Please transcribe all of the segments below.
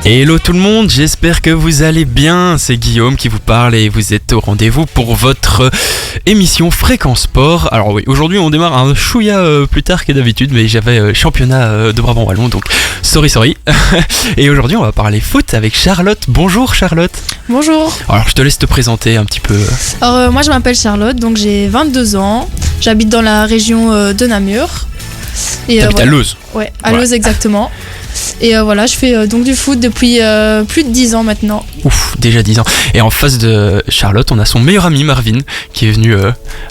Hello tout le monde, j'espère que vous allez bien, c'est Guillaume qui vous parle et vous êtes au rendez-vous pour votre émission Fréquence Sport. Alors oui, aujourd'hui on démarre un chouïa plus tard que d'habitude, mais j'avais championnat de Brabant Wallon, donc sorry. Et aujourd'hui on va parler foot avec Charlotte. Bonjour Charlotte. Bonjour. Alors je te laisse te présenter un petit peu. Alors moi je m'appelle Charlotte, donc j'ai 22 ans, j'habite dans la région de Namur. T'habites voilà. à Leuze. Ouais, à Leuze exactement. Et voilà, je fais donc du foot depuis plus de 10 ans maintenant. Ouf, déjà 10 ans. Et en face de Charlotte, on a son meilleur ami Marvin qui est venu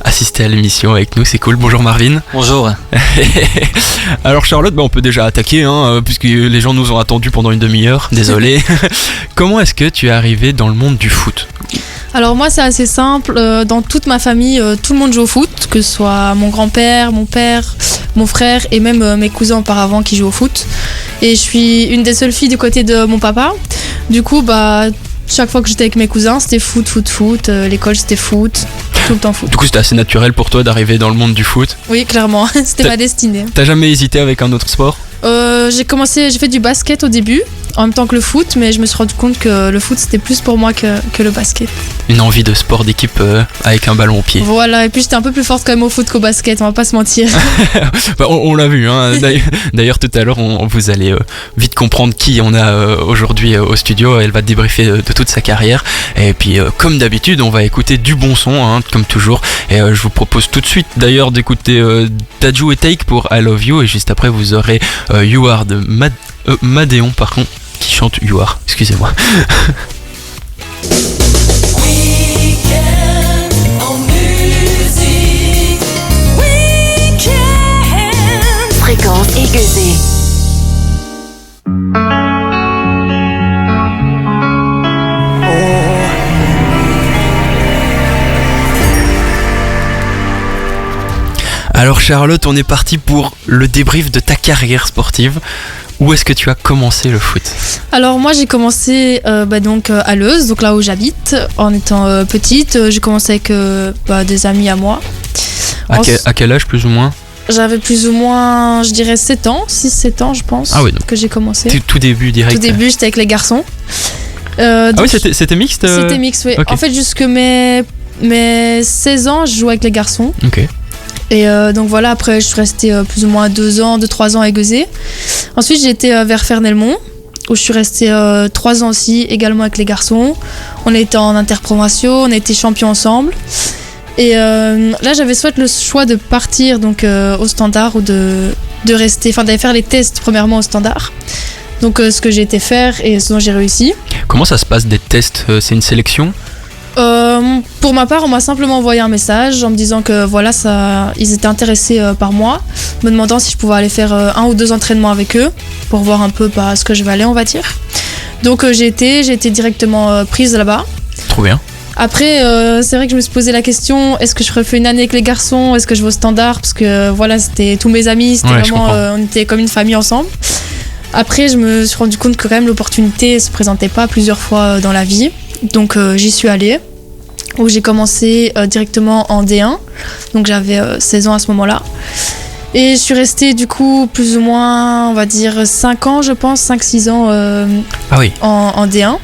assister à l'émission avec nous. C'est cool. Bonjour Marvin. Bonjour. Alors Charlotte, on peut déjà attaquer, puisque les gens nous ont attendus pendant une demi-heure. Désolé. Comment est-ce que tu es arrivé dans le monde du foot ? Alors moi c'est assez simple, dans toute ma famille tout le monde joue au foot, que ce soit mon grand-père, mon père, mon frère et même mes cousins auparavant qui jouent au foot. Et je suis une des seules filles du côté de mon papa. Du coup chaque fois que j'étais avec mes cousins c'était foot, l'école c'était foot, tout le temps foot. Du coup c'était assez naturel pour toi d'arriver dans le monde du foot ? Oui clairement, c'était ma destinée. T'as jamais hésité avec un autre sport ? J'ai fait du basket au début, en même temps que le foot, mais je me suis rendu compte que le foot c'était plus pour moi que le basket. Une envie de sport d'équipe avec un ballon au pied. Voilà, et puis j'étais un peu plus forte quand même au foot qu'au basket, on va pas se mentir. On l'a vu, D'ailleurs tout à l'heure vous allez vite comprendre qui on a aujourd'hui au studio. Elle va débriefer de toute sa carrière. Et puis comme d'habitude on va écouter du bon son, comme toujours. Et je vous propose tout de suite d'ailleurs d'écouter Dadju et Take pour I Love You. Et juste après vous aurez You Are de Madéon par contre qui chante You Are, excusez-moi. Fréquence aiguisée. Alors Charlotte, on est parti pour le débrief de ta carrière sportive. Où est-ce que tu as commencé le foot ? Alors moi j'ai commencé à Leuze, donc là où j'habite, en étant petite. J'ai commencé avec des amis à moi. À quel âge plus ou moins ? J'avais plus ou moins, je dirais 6-7 ans je pense, que j'ai commencé. Tout début direct. Tout début j'étais avec les garçons. C'était mixte ? C'était mixte, oui. Okay. En fait jusque mes 16 ans je jouais avec les garçons. Ok. Et donc voilà, après je suis restée plus ou moins 2-3 ans à Gueuset. Ensuite j'ai été vers Fernelmont, où je suis restée 3 ans aussi, également avec les garçons. On était en interpromotion, on a été champions ensemble. Et là j'avais soit le choix de partir donc, au Standard ou de rester, d'aller faire les tests premièrement au Standard. Donc ce que j'ai été faire et ce dont j'ai réussi. Comment ça se passe des tests ? C'est une sélection ? Pour ma part, on m'a simplement envoyé un message en me disant que voilà, ils étaient intéressés par moi, me demandant si je pouvais aller faire 1 ou 2 entraînements avec eux pour voir un peu ce que je valais, on va dire. Donc j'ai été directement prise là-bas. Trop bien. Après, c'est vrai que je me suis posé la question, est-ce que je refais une année avec les garçons ? Est-ce que je vais au Standard ? Parce que voilà, c'était tous mes amis, c'était vraiment, on était comme une famille ensemble. Après, je me suis rendu compte que quand même l'opportunité ne se présentait pas plusieurs fois dans la vie. Donc j'y suis allée, où j'ai commencé directement en D1, donc j'avais 16 ans à ce moment-là. Et je suis restée du coup plus ou moins, on va dire 5 ans je pense, 5-6 ans en D1.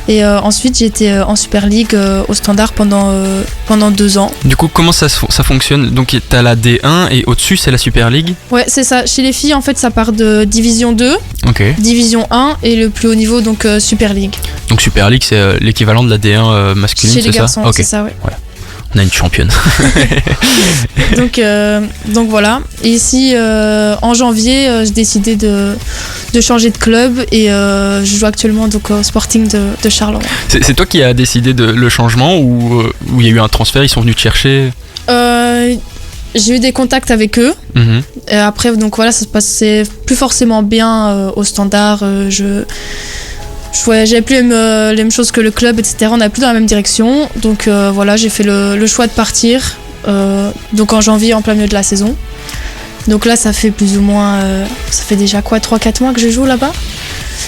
Et ensuite j'ai été en Super League au Standard pendant 2 ans. Du coup comment ça fonctionne ? Donc t'as la D1 et au-dessus c'est la Super League ? Ouais c'est ça, chez les filles en fait ça part de Division 2, Division 1 et le plus haut niveau donc Super League. Donc Super League c'est l'équivalent de la D1 masculine, chez c'est les garçons, ça ? c'est ça, ouais. Voilà. On a une championne. donc voilà. Et ici, en janvier, j'ai décidé de changer de club et je joue actuellement donc, au Sporting de Charleroi. C'est toi qui as décidé de le changement ou il y a eu un transfert, ils sont venus te chercher ? J'ai eu des contacts avec eux. Mm-hmm. Et après, donc voilà, ça se passait plus forcément bien au Standard. J'avais plus les mêmes choses que le club, etc. On n'avait plus dans la même direction. Donc voilà, j'ai fait le choix de partir. Donc en janvier, en plein milieu de la saison. Donc là, ça fait plus ou moins... ça fait déjà 3-4 mois que je joue là-bas.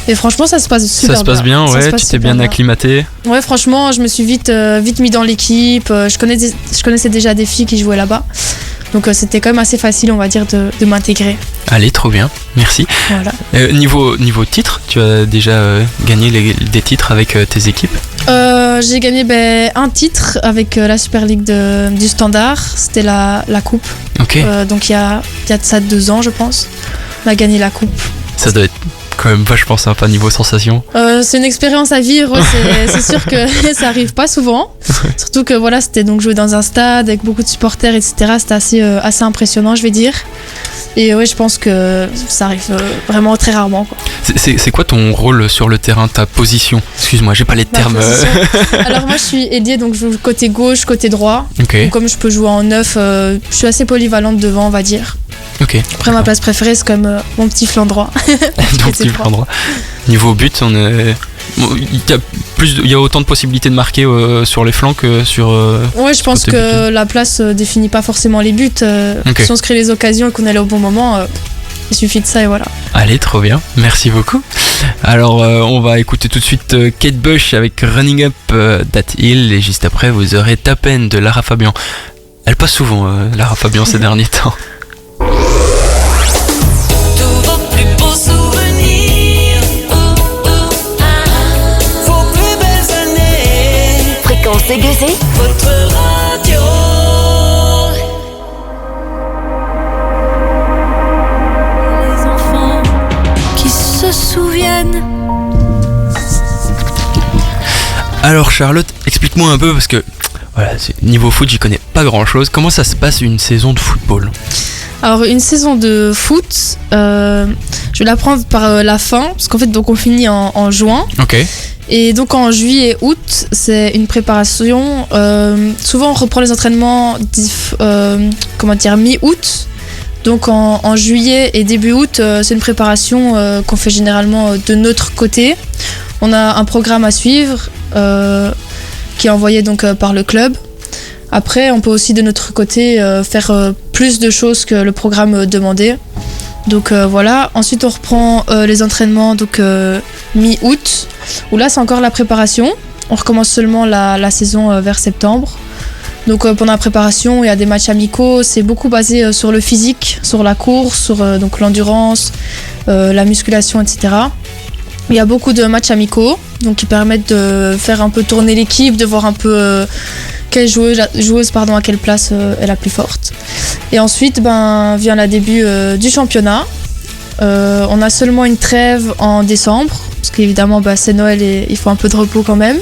Et franchement, ça se passe super bien. Ça se passe bien, ouais, tu t'es bien acclimaté. Ouais, franchement, je me suis vite mis dans l'équipe. Je connaissais déjà des filles qui jouaient là-bas. Donc c'était quand même assez facile, on va dire, de m'intégrer. Allez, trop bien, merci. Voilà. Niveau titre, tu as déjà gagné des titres avec tes équipes? J'ai gagné un titre avec la Super League du Standard. C'était la coupe. Ok. Donc il y a de ça 2 ans, je pense. On a gagné la coupe. Ça doit être quand même vachement sympa niveau sensation. C'est une expérience à vivre, c'est sûr que ça arrive pas souvent. Surtout que voilà, c'était donc jouer dans un stade avec beaucoup de supporters, etc. C'était assez impressionnant, je vais dire. Et ouais, je pense que ça arrive vraiment très rarement, quoi. C'est quoi ton rôle sur le terrain, ta position? Excuse-moi, j'ai pas les termes. Alors moi je suis ailier, donc je joue côté gauche, côté droit. Okay. Donc, comme je peux jouer en neuf, je suis assez polyvalente devant, on va dire. Ok. Après ma place préférée c'est comme mon petit flanc droit. Ton petit flanc droit. Niveau but, il y a autant de possibilités de marquer sur les flancs que sur. Ouais, je pense que la place définit pas forcément les buts. Si on se crée les occasions et qu'on est là au bon moment, il suffit de ça et voilà. Allez, trop bien, merci beaucoup. Alors on va écouter tout de suite Kate Bush avec Running Up That Hill, et juste après vous aurez Ta peine de Lara Fabian. Elle passe souvent Lara Fabian ces derniers temps. C'est Gueusé, votre radio. Les enfants qui se souviennent. Alors Charlotte, explique-moi un peu, parce que voilà, niveau foot, j'y connais pas grand-chose. Comment ça se passe une saison de football? Alors une saison de foot, je vais la prendre par la fin, parce qu'en fait donc on finit en juin. Ok. Et donc en juillet et août, c'est une préparation. Souvent on reprend les entraînements mi-août. Donc en juillet et début août, c'est une préparation qu'on fait généralement de notre côté. On a un programme à suivre qui est envoyé donc par le club. Après, on peut aussi de notre côté faire plus de choses que le programme demandait. Donc voilà. Ensuite, on reprend les entraînements donc mi-août, où là c'est encore la préparation. On recommence seulement la saison vers septembre. Donc pendant la préparation, il y a des matchs amicaux. C'est beaucoup basé sur le physique, sur la course, sur donc l'endurance, la musculation, etc. Il y a beaucoup de matchs amicaux, donc qui permettent de faire un peu tourner l'équipe, de voir un peu quelle joueuse à quelle place est la plus forte. Et ensuite vient le début du championnat. On a seulement une trêve en décembre, parce qu'évidemment c'est Noël et il faut un peu de repos quand même.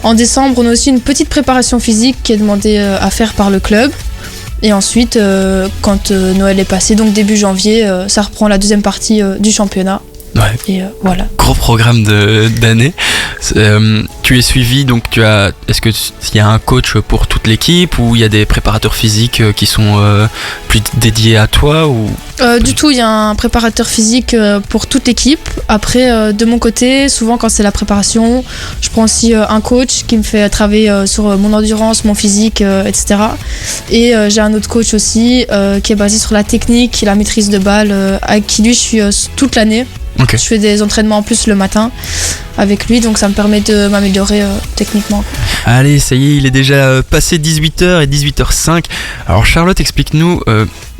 En décembre, on a aussi une petite préparation physique qui est demandée à faire par le club. Et ensuite, quand Noël est passé, donc début janvier, ça reprend la deuxième partie du championnat. Ouais. Et voilà. Gros programme d'année. Tu es suivi, donc est-ce qu'il y a un coach pour toute l'équipe, ou il y a des préparateurs physiques qui sont plus dédiés à toi ou... Du tout, il y a un préparateur physique pour toute l'équipe. Après, de mon côté, souvent quand c'est la préparation, je prends aussi un coach qui me fait travailler sur mon endurance, mon physique, etc. Et j'ai un autre coach aussi qui est basé sur la technique et la maîtrise de balle, avec qui lui je suis toute l'année. Okay. Je fais des entraînements en plus le matin avec lui, donc ça me permet de m'améliorer techniquement. Allez, ça y est, il est déjà passé 18h et 18h05. Alors Charlotte, explique-nous,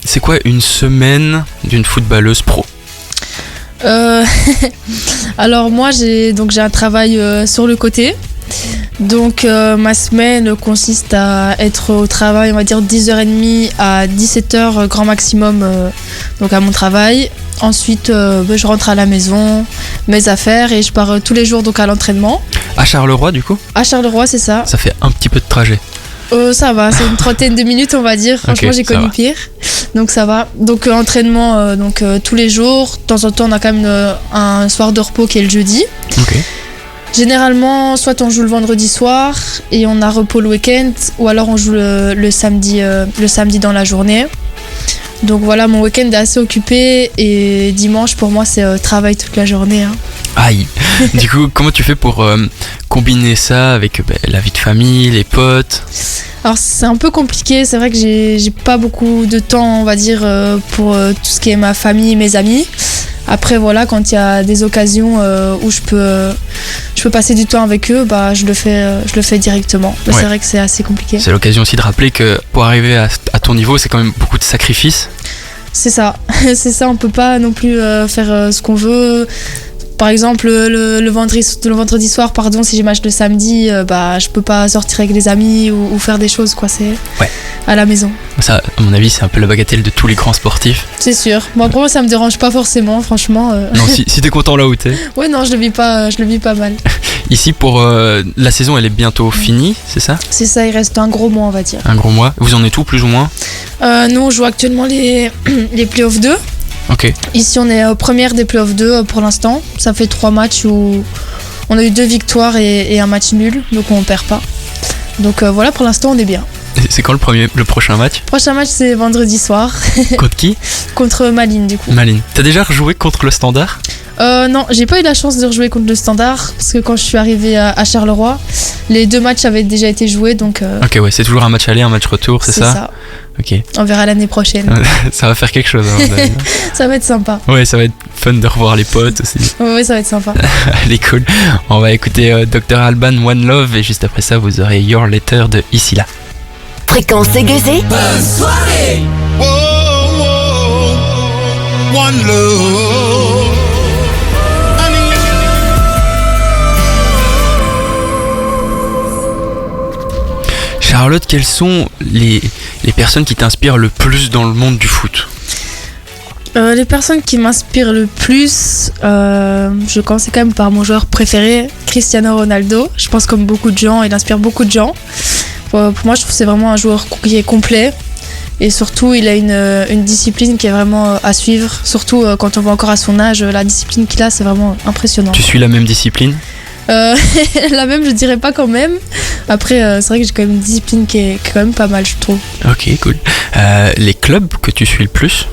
c'est quoi une semaine d'une footballeuse pro? Alors moi j'ai un travail sur le côté. Donc ma semaine consiste à être au travail, on va dire 10h30 à 17h grand maximum, donc à mon travail. Ensuite je rentre à la maison, mes affaires, et je pars tous les jours donc à l'entraînement. À Charleroi du coup? À Charleroi, c'est ça. Ça fait un petit peu de trajet. Ça va, c'est une trentaine de minutes on va dire. Franchement j'ai connu pire. Donc ça va. Donc entraînement tous les jours. De temps en temps on a quand même un soir de repos qui est le jeudi. Ok. Généralement, soit on joue le vendredi soir et on a repos le week-end, ou alors on joue le samedi dans la journée. Donc voilà, mon week-end est assez occupé, et dimanche pour moi c'est travail toute la journée. Aïe. Du coup, comment tu fais pour combiner ça avec la vie de famille, les potes? Alors c'est un peu compliqué, c'est vrai que j'ai pas beaucoup de temps, on va dire, pour tout ce qui est ma famille, mes amis. Après voilà, quand il y a des occasions où je peux passer du temps avec eux, bah je le fais directement. Mais c'est vrai que c'est assez compliqué. C'est l'occasion aussi de rappeler que pour arriver à ton niveau, c'est quand même beaucoup de sacrifices. C'est ça, on peut pas non plus faire ce qu'on veut. Par exemple, le vendredi soir, si j'ai match le samedi, bah je peux pas sortir avec les amis ou faire des choses, quoi. C'est à la maison. Ça, à mon avis, c'est un peu la bagatelle de tous les grands sportifs. C'est sûr. Bon, pour moi, ça me dérange pas forcément, franchement. Non, si t'es content là où t'es. Ouais, non, je le vis pas mal. Ici, pour la saison, elle est bientôt finie, c'est ça ? C'est ça, il reste un gros mois, on va dire. Un gros mois. Vous en êtes où, plus ou moins ? Nous, on joue actuellement les playoffs 2. Ok. Ici, on est première des playoffs 2 pour l'instant. Ça fait 3 matchs où on a eu 2 victoires et un match nul, donc on perd pas. Donc voilà, pour l'instant, on est bien. C'est quand le prochain match ? Le prochain match, c'est vendredi soir. Contre qui ? Contre Malines, du coup. Malines. T'as déjà rejoué contre le Standard ? Non, j'ai pas eu la chance de rejouer contre le Standard parce que quand je suis arrivée à Charleroi, les 2 matchs avaient déjà été joués, donc. Ok, ouais, c'est toujours un match aller, un match retour, c'est ça. Ok. On verra l'année prochaine. Ça va faire quelque chose. Ça va être sympa. Ouais, ça va être fun de revoir les potes aussi. Ouais, ça va être sympa. Allez, cool. On va écouter Dr Alban, One Love, et juste après ça, vous aurez Your Letter de Ici Là. Fréquence aiguisée. Bonne soirée. Whoa, whoa, one love. Charlotte, quelles sont les personnes qui t'inspirent le plus dans le monde du foot ? Les personnes qui m'inspirent le plus, je commence quand même par mon joueur préféré, Cristiano Ronaldo. Je pense comme beaucoup de gens, il inspire beaucoup de gens. Pour moi, je trouve que c'est vraiment un joueur qui est complet. Et surtout, il a une discipline qui est vraiment à suivre. Surtout quand on voit encore à son âge, la discipline qu'il a, c'est vraiment impressionnant. Tu suis la même discipline ? La même, je dirais pas quand même. Après, c'est vrai que j'ai quand même une discipline qui est quand même pas mal, je trouve. Ok, cool. Les clubs que tu suis le plus ?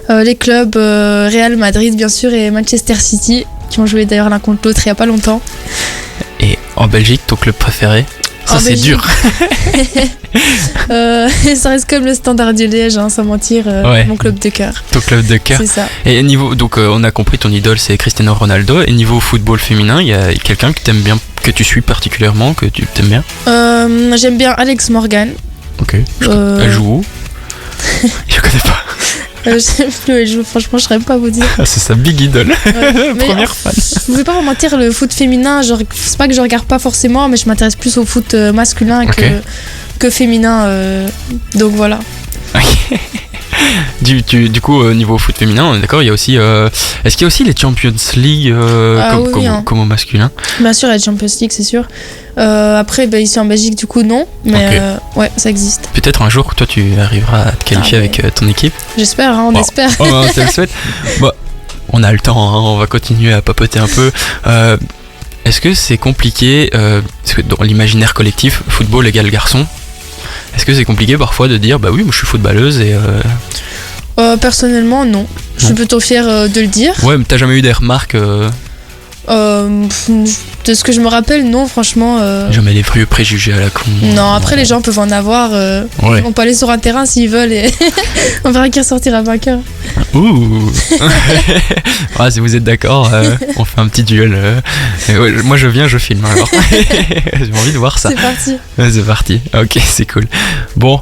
Les clubs Real Madrid, bien sûr, et Manchester City, qui ont joué d'ailleurs l'un contre l'autre il y a pas longtemps. Et en Belgique, ton club préféré ? Ça, c'est dur. Ça reste comme le Standard de Liège, sans mentir, mon club de cœur. Ton club de cœur. C'est ça. Et niveau, donc on a compris, ton idole c'est Cristiano Ronaldo. Et niveau football féminin, il y a quelqu'un que t'aimes bien, que tu suis particulièrement, que tu t'aimes bien ? J'aime bien Alex Morgan. Ok. Elle joue où ? Je connais pas. Je sais plus où elle joue, franchement, je saurais pas vous dire. C'est sa big idole. Première fan. Je ne vais pas vous mentir, le foot féminin, c'est pas que je regarde pas forcément, mais je m'intéresse plus au foot masculin que féminin. Donc voilà. Okay. Du coup, niveau foot féminin, on est d'accord, il y a aussi. Est-ce qu'il y a aussi les Champions League comme au masculin ? Bien sûr, il y a les Champions League, c'est sûr. Après, ici en Belgique, du coup, non. Mais ouais, ça existe. Peut-être un jour que toi, tu arriveras à te qualifier avec ton équipe. J'espère, on espère. On te le souhaite. Bon, on a le temps, on va continuer à papoter un peu. Est-ce que c'est compliqué, parce que dans l'imaginaire collectif, football égale garçon, est-ce que c'est compliqué parfois de dire, bah oui, moi je suis footballeuse et... Personnellement, non. Je suis plutôt fière de le dire. Ouais, mais t'as jamais eu des remarques de ce que je me rappelle, non, franchement. Jamais les vieux préjugés à la con. Non, après les gens peuvent en avoir. On peut aller sur un terrain s'ils veulent et on verra qui ressortira vainqueur. Ouh. Si vous êtes d'accord, on fait un petit duel. Moi je viens, je filme alors. J'ai envie de voir ça. C'est parti. C'est parti. Ok, c'est cool. Bon,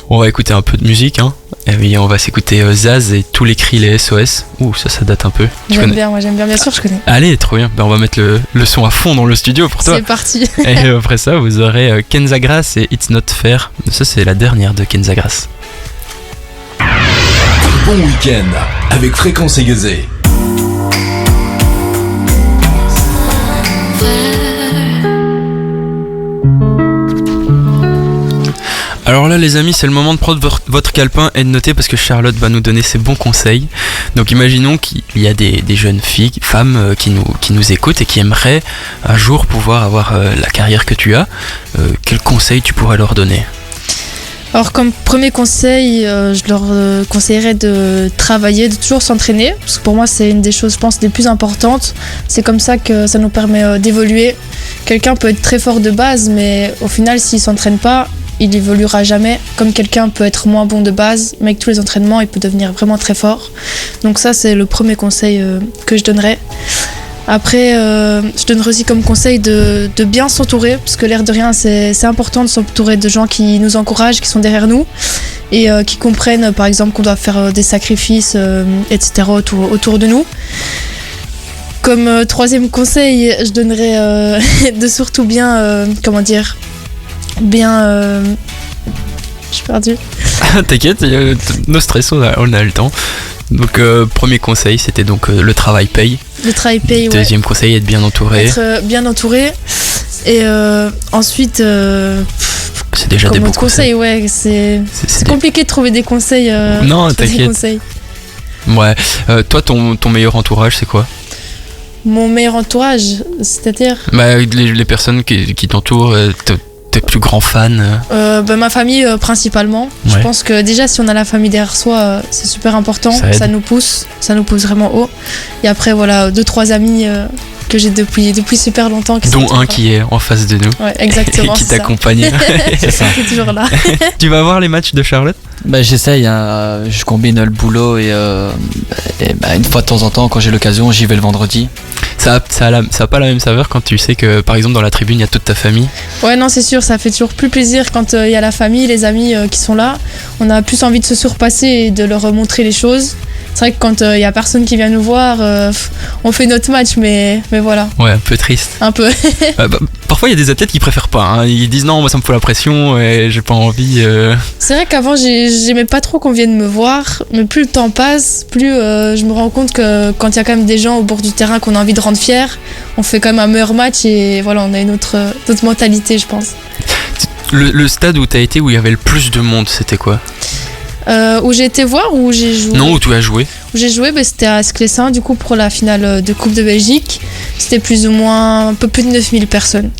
on va écouter un peu de musique, hein. Et oui, on va s'écouter Zaz et tous les cris, les SOS. Ouh, ça date un peu. J'aime bien sûr, je connais. Allez, trop bien. On va mettre le son à fond dans le studio pour toi. C'est parti. Et après ça, vous aurez Kenza Grass et It's Not Fair. Ça, c'est la dernière de Kenza Grass. Bon week-end avec Fréquence aiguisée. Alors là les amis, c'est le moment de prendre votre calepin et de noter parce que Charlotte va nous donner ses bons conseils. Donc imaginons qu'il y a des jeunes filles, femmes qui nous écoutent et qui aimeraient un jour pouvoir avoir la carrière que tu as. Quels conseils tu pourrais leur donner ? Alors comme premier conseil, je leur conseillerais de travailler, de toujours s'entraîner, parce que pour moi c'est une des choses, je pense, les plus importantes. C'est comme ça que ça nous permet d'évoluer. Quelqu'un peut être très fort de base, mais au final s'il ne s'entraîne pas, il évoluera jamais. Comme quelqu'un peut être moins bon de base, mais avec tous les entraînements, il peut devenir vraiment très fort. Donc ça, c'est le premier conseil que je donnerais. Après, je donnerais aussi comme conseil de bien s'entourer, parce que l'air de rien, c'est important de s'entourer de gens qui nous encouragent, qui sont derrière nous, et qui comprennent, par exemple, qu'on doit faire des sacrifices, etc. autour de nous. Comme troisième conseil, je donnerais de surtout bien, je suis perdue. T'inquiète, no stress, on a le temps. Donc premier conseil, c'était donc le travail paye. Le travail paye, ouais. Deuxième conseil, être bien entouré. Être bien entouré. Et ensuite, c'est déjà des bons conseils. Ouais, c'est compliqué de trouver des conseils. Non, t'inquiète. Ouais. Toi, ton meilleur entourage, c'est quoi? Mon meilleur entourage, c'est-à-dire les personnes qui t'entourent, tes plus grands fans. Ma famille principalement. Ouais. Je pense que déjà si on a la famille derrière soi, c'est super important. Ça nous pousse vraiment haut. Et après voilà 2-3 amis que j'ai depuis super longtemps. Dont un qui est en face de nous. Ouais, exactement. Qui t'accompagne. C'est ça. Qui est toujours là. Tu vas voir les matchs de Charlotte? J'essaye, je combine le boulot et une fois de temps en temps, quand j'ai l'occasion, j'y vais le vendredi. Ça a pas la même saveur quand tu sais que par exemple dans la tribune il y a toute ta famille. Ouais, non, c'est sûr, ça fait toujours plus plaisir quand il y a la famille, les amis qui sont là. On a plus envie de se surpasser et de leur montrer les choses. C'est vrai que quand il y a personne qui vient nous voir, on fait notre match, mais voilà. Ouais, un peu triste. Un peu. Parfois il y a des athlètes qui préfèrent pas, hein. Ils disent non, moi ça me fout la pression et j'ai pas envie. C'est vrai qu'avant j'aimais pas trop qu'on vienne me voir, mais plus le temps passe, plus je me rends compte que quand il y a quand même des gens au bord du terrain qu'on a envie de rendre fiers, on fait quand même un meilleur match et voilà, on a une autre mentalité, je pense. Le stade où t'as été, où il y avait le plus de monde, c'était quoi? Où j'ai été voir ou où j'ai joué? Non, où tu as joué? Où j'ai joué, c'était à Sclessin, du coup, pour la finale de Coupe de Belgique. C'était plus ou moins un peu plus de 9000 personnes.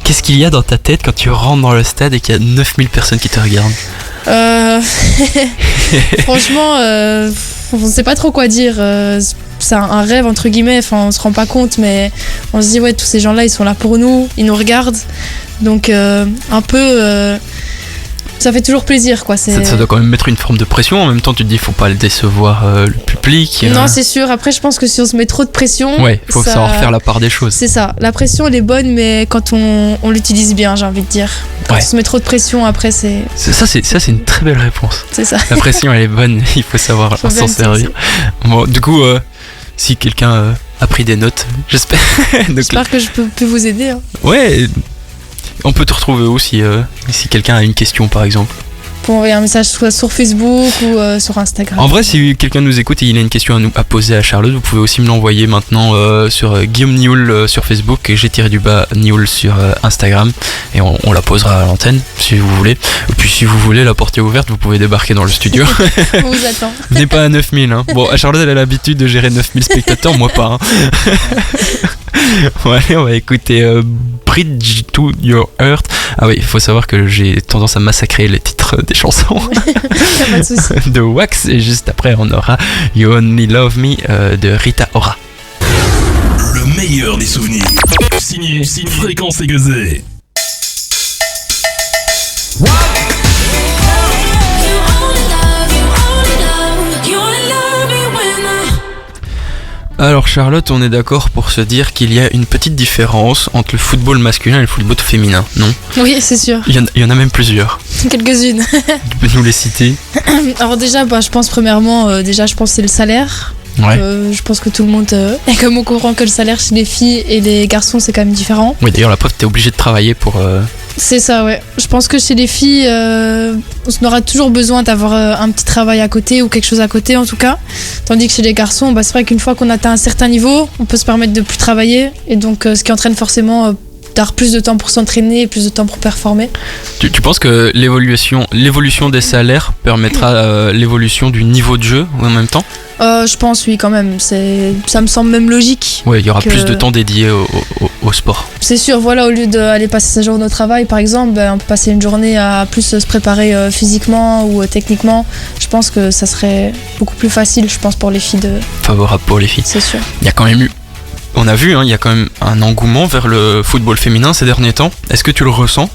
Qu'est-ce qu'il y a dans ta tête quand tu rentres dans le stade et qu'il y a 9000 personnes qui te regardent? Franchement, on ne sait pas trop quoi dire. C'est un rêve, entre guillemets, on se rend pas compte, mais on se dit, ouais, tous ces gens-là, ils sont là pour nous, ils nous regardent. Donc, un peu... ça fait toujours plaisir, quoi. Ça doit quand même mettre une forme de pression. En même temps, tu te dis, faut pas le décevoir le public. Non, c'est sûr. Après, je pense que si on se met trop de pression, faut savoir faire la part des choses. C'est ça. La pression, elle est bonne, mais quand on l'utilise bien, j'ai envie de dire. Quand on se met trop de pression, après, c'est. Ça, c'est une très belle réponse. C'est ça. La pression, elle est bonne. Il faut savoir s'en servir. Bon, du coup, si quelqu'un a pris des notes, j'espère. J'espère que je peux vous aider. Hein. Ouais. On peut te retrouver où si quelqu'un a une question par exemple? Pour envoyer un message soit sur Facebook ou sur Instagram. En vrai, si quelqu'un nous écoute et il a une question à poser à Charlotte, vous pouvez aussi me l'envoyer maintenant sur Guillaume Nioul sur Facebook et G-Nioul sur Instagram et on la posera à l'antenne si vous voulez. Et puis si vous voulez, la porte est ouverte, vous pouvez débarquer dans le studio. On vous attend. Venez pas à 9000. Hein. Bon, Charlotte elle a l'habitude de gérer 9000 spectateurs, moi pas. Hein. Bon, allez, on va écouter Bridge to Your Heart. Ah oui, il faut savoir que j'ai tendance à massacrer les titres des chansons. Pas de soucis. De Wax, et juste après on aura You Only Love Me de Rita Ora. Le meilleur des souvenirs. Signé Fréquence Aiguisée. Alors Charlotte, on est d'accord pour se dire qu'il y a une petite différence entre le football masculin et le football féminin, non? Oui, c'est sûr. Il y en a même plusieurs. Quelques-unes. Tu peux nous les citer? Alors déjà, je pense premièrement, c'est le salaire. Ouais. Je pense que tout le monde est comme au courant que le salaire chez les filles et les garçons c'est quand même différent. Oui, d'ailleurs la preuve, t'es obligé de travailler pour... C'est ça, ouais. Je pense que chez les filles, on aura toujours besoin d'avoir un petit travail à côté ou quelque chose à côté en tout cas. Tandis que chez les garçons, c'est vrai qu'une fois qu'on atteint un certain niveau, on peut se permettre de plus travailler. Et donc ce qui entraîne forcément d'avoir plus de temps pour s'entraîner et plus de temps pour performer. Tu penses que l'évolution des salaires permettra l'évolution du niveau de jeu en même temps? Je pense oui quand même, ça me semble même logique. Ouais, il y aura plus de temps dédié au sport. C'est sûr, voilà, au lieu d'aller passer sa journée au travail par exemple, on peut passer une journée à plus se préparer physiquement ou techniquement. Je pense que ça serait beaucoup plus facile, je pense, pour les filles favorable pour les filles. C'est sûr. Il y a quand même eu... On a vu, il y a quand même un engouement vers le football féminin ces derniers temps. Est-ce que tu le ressens?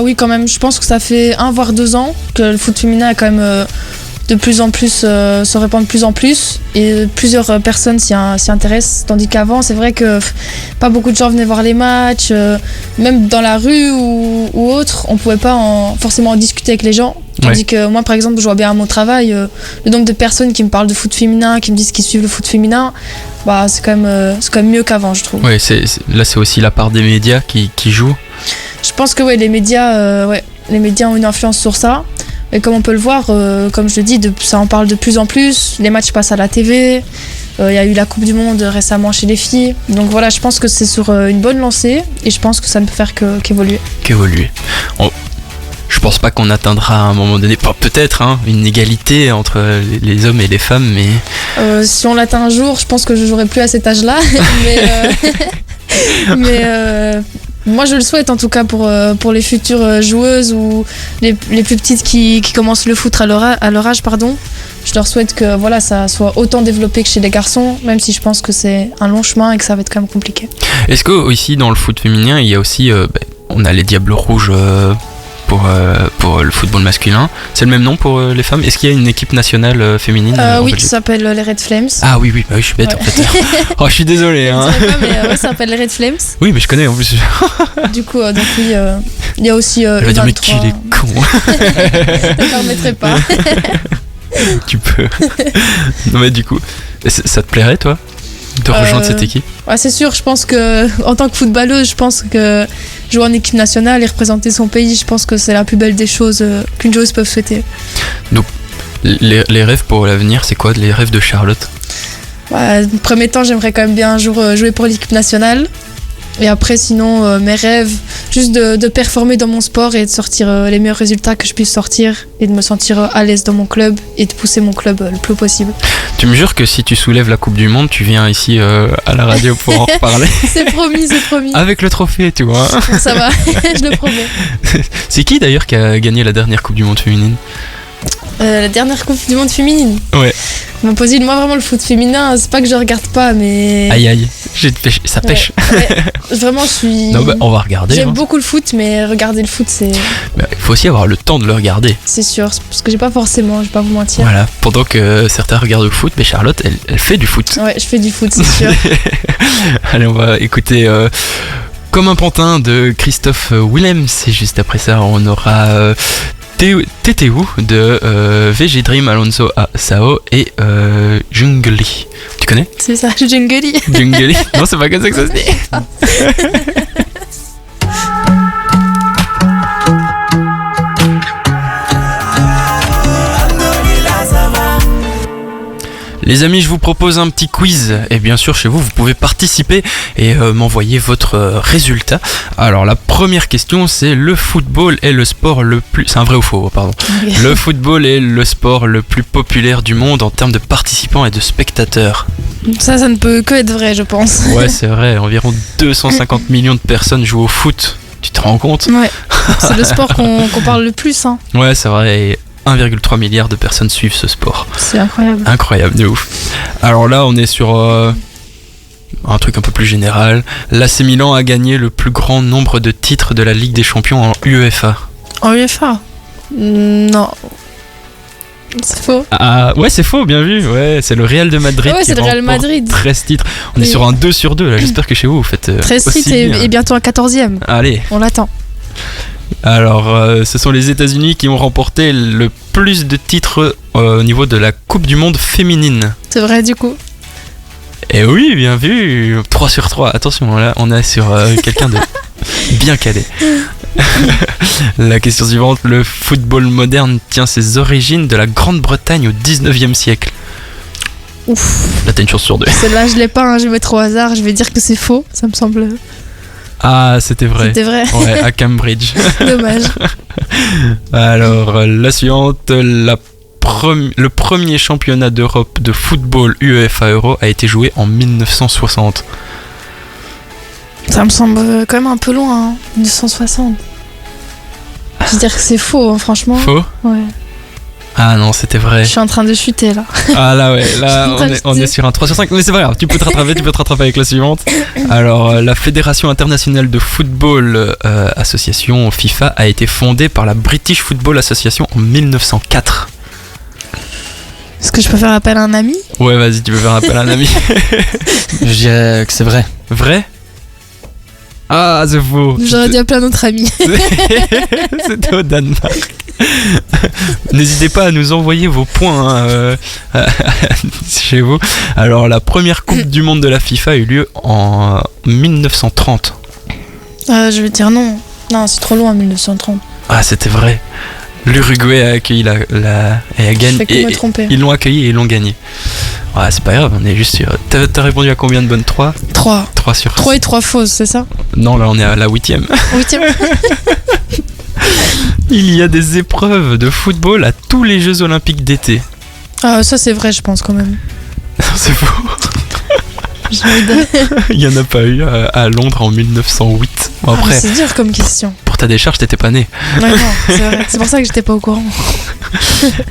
Oui, quand même. Je pense que ça fait 1 voire 2 ans que le foot féminin est quand même de plus en plus, se répand de plus en plus et plusieurs personnes s'y intéressent. Tandis qu'avant, c'est vrai que pas beaucoup de gens venaient voir les matchs, même dans la rue ou autre, on pouvait pas forcément en discuter avec les gens. Tandis que moi, par exemple, je vois bien à mon travail, le nombre de personnes qui me parlent de foot féminin, qui me disent qu'ils suivent le foot féminin, bah, c'est quand même mieux qu'avant, je trouve. Ouais, là, c'est aussi la part des médias qui joue. Je pense que les médias ont une influence sur ça. Et comme on peut le voir, comme je le dis, ça en parle de plus en plus. Les matchs passent à la TV. Il y a eu la Coupe du Monde récemment chez les filles. Donc voilà, je pense que c'est sur une bonne lancée. Et je pense que ça ne peut faire qu'évoluer. Je pense pas qu'on atteindra à un moment donné, peut-être, une égalité entre les hommes et les femmes, mais... si on l'atteint un jour, je pense que je jouerai plus à cet âge-là. mais moi, je le souhaite en tout cas pour les futures joueuses ou les plus petites qui commencent le foot à leur âge. Je leur souhaite que ça soit autant développé que chez les garçons, même si je pense que c'est un long chemin et que ça va être quand même compliqué. Est-ce que ici dans le foot féminin, il y a aussi, on a les Diables Rouges pour le football masculin, c'est le même nom pour les femmes? Est-ce qu'il y a une équipe nationale féminine? Oui, qui s'appelle les Red Flames. Ah oui, je suis bête en fait. Oh, je suis désolé. Je sais pas, mais ça s'appelle les Red Flames. Oui, mais je connais en plus. Du coup, donc oui, il y a aussi. Je vais dire, mais qu'il est con. Je ne permettrai pas. Tu peux. Non, mais du coup, ça te plairait toi de rejoindre cette équipe? Ouais, c'est sûr, je pense que en tant que footballeuse, je pense que jouer en équipe nationale et représenter son pays, je pense que c'est la plus belle des choses qu'une joueuse peut souhaiter. Donc, les rêves pour l'avenir, c'est quoi les rêves de Charlotte? En premier temps, j'aimerais quand même bien un jour jouer pour l'équipe nationale. Et après, sinon, mes rêves, juste de performer dans mon sport et de sortir les meilleurs résultats que je puisse sortir et de me sentir à l'aise dans mon club et de pousser mon club le plus possible. Tu me jures que si tu soulèves la Coupe du Monde, tu viens ici à la radio pour en reparler? C'est promis. Avec le trophée, tu vois. Ça va, je le promets. C'est qui d'ailleurs qui a gagné la dernière Coupe du Monde féminine? La dernière Coupe du Monde féminine? Ouais. Mon positif, moi vraiment le foot féminin, c'est pas que je regarde pas, mais... Aïe, ça pêche. Ouais. Vraiment, je suis... Non, on va regarder. J'aime beaucoup le foot, mais regarder le foot, c'est... Il faut aussi avoir le temps de le regarder. C'est sûr, parce que j'ai pas forcément, je vais pas vous mentir. Voilà, pendant que certains regardent le foot, mais Charlotte, elle fait du foot. Ouais, je fais du foot, c'est sûr. Allez, on va écouter... Comme un pantin de Christophe Willems, et juste après ça, on aura... TTU de VG Dream, Alonso Sao et Jungli. Tu connais? C'est ça, Jungli. Jungli? Non, c'est pas comme ça que ça se dit. Les amis, je vous propose un petit quiz et bien sûr chez vous, vous pouvez participer et m'envoyer votre résultat. Alors la première question, c'est le football est le sport le plus... C'est un vrai ou faux, pardon. Le football est le sport le plus populaire du monde en termes de participants et de spectateurs. Ça ne peut que être vrai, je pense. Ouais, c'est vrai, environ 250 millions de personnes jouent au foot. Tu te rends compte? Ouais, c'est le sport qu'on parle le plus. Ouais, c'est vrai. Et 1,3 milliard de personnes suivent ce sport. C'est incroyable. Incroyable, de ouf. Alors là, on est sur un truc un peu plus général. L'AC Milan a gagné le plus grand nombre de titres de la Ligue des Champions en UEFA. En UEFA? Non. C'est faux. Ah ouais, c'est faux, bien vu. Ouais, c'est le Real de Madrid. Ouais, c'est le Real Madrid. 13 titres. On est sur un 2 sur 2 là. J'espère que chez vous, vous faites 13 titres et bientôt un 14e. Allez. On l'attend. Alors, ce sont les États-Unis qui ont remporté le plus de titres au niveau de la Coupe du Monde féminine. C'est vrai, du coup. Et oui, bien vu. 3 sur 3. Attention, là, on est sur quelqu'un de bien calé. La question suivante. Le football moderne tient ses origines de la Grande-Bretagne au 19e siècle. Ouf. Là, t'as une chance sur 2. Celle-là, je l'ai pas. Je vais mettre au hasard. Je vais dire que c'est faux. Ça me semble... Ah, c'était vrai. C'était vrai. Ouais, à Cambridge. Dommage. Alors, la suivante, le premier championnat d'Europe de football UEFA Euro a été joué en 1960. Ça me semble quand même un peu loin, 1960. Je veux dire que c'est faux, franchement. Faux? Ouais. Ah non, c'était vrai. Je suis en train de chuter là. Ah là ouais, là on est sur un 3 sur 5, mais c'est pas grave, tu peux te rattraper avec la suivante. Alors la Fédération internationale de football association FIFA a été fondée par la British Football Association en 1904. Est-ce que je peux faire appel à un ami? Ouais, vas-y, tu peux faire appel à un ami. Je dirais que c'est vrai. Vrai? Ah, c'est faux. J'aurais dit appeler un autre ami. C'était au Danemark. N'hésitez pas à nous envoyer vos points chez vous. Alors, la première Coupe du Monde de la FIFA a eu lieu en 1930. Je vais dire non. Non, c'est trop loin, 1930. Ah, c'était vrai. L'Uruguay a accueilli et a gagné. Je fais que me tromper. Ils l'ont accueilli et ils l'ont gagné. Ouais, c'est pas grave, on est juste sur. T'as répondu à combien de bonnes? 3 3 sur 3 et 3 fausses, c'est ça? Non, là on est à la 8ème. 8ème. Il y a des épreuves de football à tous les Jeux Olympiques d'été. Ah, ça c'est vrai, je pense quand même. C'est faux. Il n'y en a pas eu à Londres en 1908. Bon, après, c'est dur comme question. Pour ta décharge, t'étais pas né. Ouais, non, c'est vrai. C'est pour ça que j'étais pas au courant.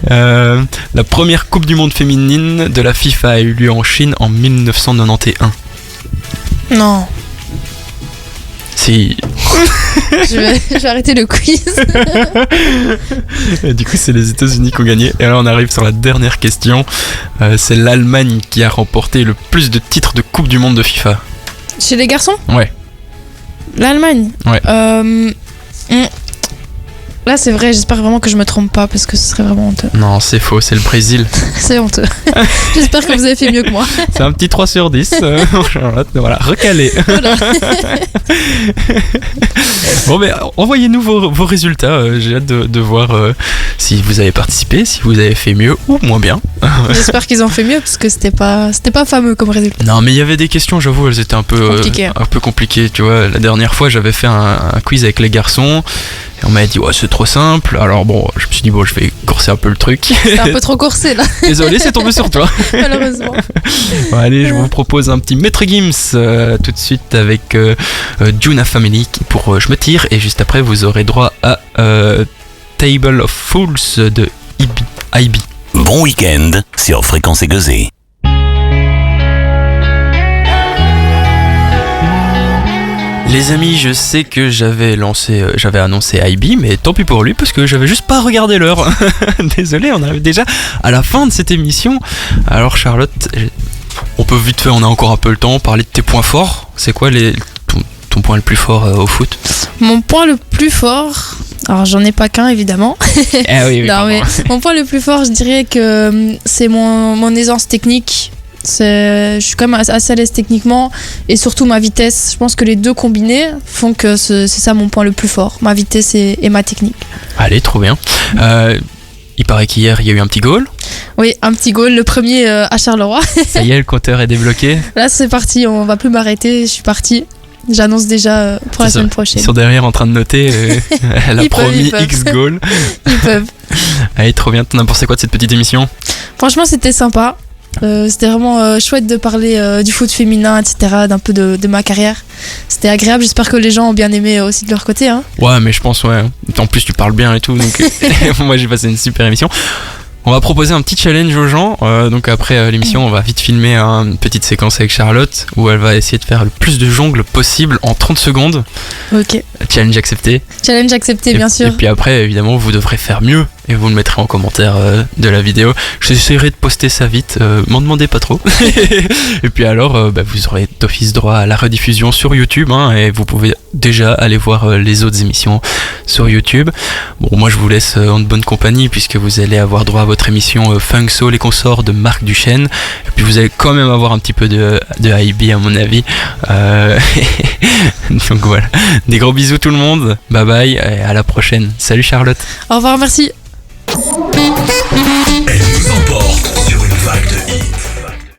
La première Coupe du Monde féminine de la FIFA a eu lieu en Chine en 1991. Non. Si. je vais arrêter le quiz. Et du coup, c'est les États-Unis qui ont gagné. Et là, on arrive sur la dernière question. C'est l'Allemagne qui a remporté le plus de titres de Coupe du Monde de FIFA. Chez les garçons? Ouais. L'Allemagne? Ouais. Là, c'est vrai, j'espère vraiment que je me trompe pas parce que ce serait vraiment honteux. Non, c'est faux, c'est le Brésil. C'est honteux. J'espère que vous avez fait mieux que moi. C'est un petit 3 sur 10. Voilà, recalé. Voilà. Bon, mais envoyez-nous vos résultats. J'ai hâte de voir si vous avez participé, si vous avez fait mieux ou moins bien. J'espère qu'ils ont fait mieux parce que c'était pas fameux comme résultat. Non, mais il y avait des questions, j'avoue, elles étaient un peu compliquées. Tu vois, la dernière fois, j'avais fait un quiz avec les garçons. Et on m'a dit, ouais, c'est trop simple. Alors bon, je me suis dit, bon, je vais corser un peu le truc. C'est un peu trop corsé là. Désolé, c'est tombé sur toi. Malheureusement. Bon, allez, je vous propose un petit Maître Gims tout de suite avec Juna Family pour Je me tire. Et juste après, vous aurez droit à Table of Fools de IB. Bon week-end sur Fréquence Aiguisée. Les amis, je sais que j'avais annoncé IB, mais tant pis pour lui parce que j'avais juste pas regardé l'heure. Désolé, on arrive déjà à la fin de cette émission. Alors Charlotte, on peut vite fait, on a encore un peu le temps, parler de tes points forts. C'est quoi ton point le plus fort au foot? Mon point le plus fort, alors j'en ai pas qu'un évidemment. Oui, non, mais mon point le plus fort, je dirais que c'est mon aisance technique. Je suis quand même assez à l'aise techniquement et surtout ma vitesse. Je pense que les deux combinés font que c'est ça mon point le plus fort, ma vitesse et ma technique. Allez, trop bien. Il paraît qu'hier il y a eu un petit goal. Oui, un petit goal, le premier à Charleroi. Ça y est, le compteur est débloqué. Là c'est parti, on va plus m'arrêter, je suis partie. J'annonce déjà pour la semaine prochaine. Ils sont derrière en train de noter. Elle a promis X goal. Ils peuvent. Allez, trop bien. T'en as pensé quoi de cette petite émission? Franchement, c'était sympa. C'était vraiment chouette de parler du foot féminin, etc., d'un peu de ma carrière. C'était agréable, j'espère que les gens ont bien aimé aussi de leur côté. Hein. Ouais, mais je pense, ouais. En plus, tu parles bien et tout, donc moi j'ai passé une super émission. On va proposer un petit challenge aux gens. Donc après l'émission, on va vite filmer une petite séquence avec Charlotte où elle va essayer de faire le plus de jongles possible en 30 secondes. Ok. Challenge accepté. Challenge accepté, bien sûr. Et puis après, évidemment, vous devrez faire mieux et vous le mettrez en commentaire de la vidéo. J'essaierai de poster ça vite, m'en demandez pas trop. Et puis alors, vous aurez d'office droit à la rediffusion sur YouTube, hein, et vous pouvez déjà aller voir les autres émissions sur YouTube. Bon, moi je vous laisse en de bonne compagnie puisque vous allez avoir droit à votre émission Funk Soul et consorts de Marc Duchesne. Et puis vous allez quand même avoir un petit peu de IB à mon avis. Donc voilà, des gros bisous tout le monde, bye bye et à la prochaine. Salut Charlotte. Au revoir, merci.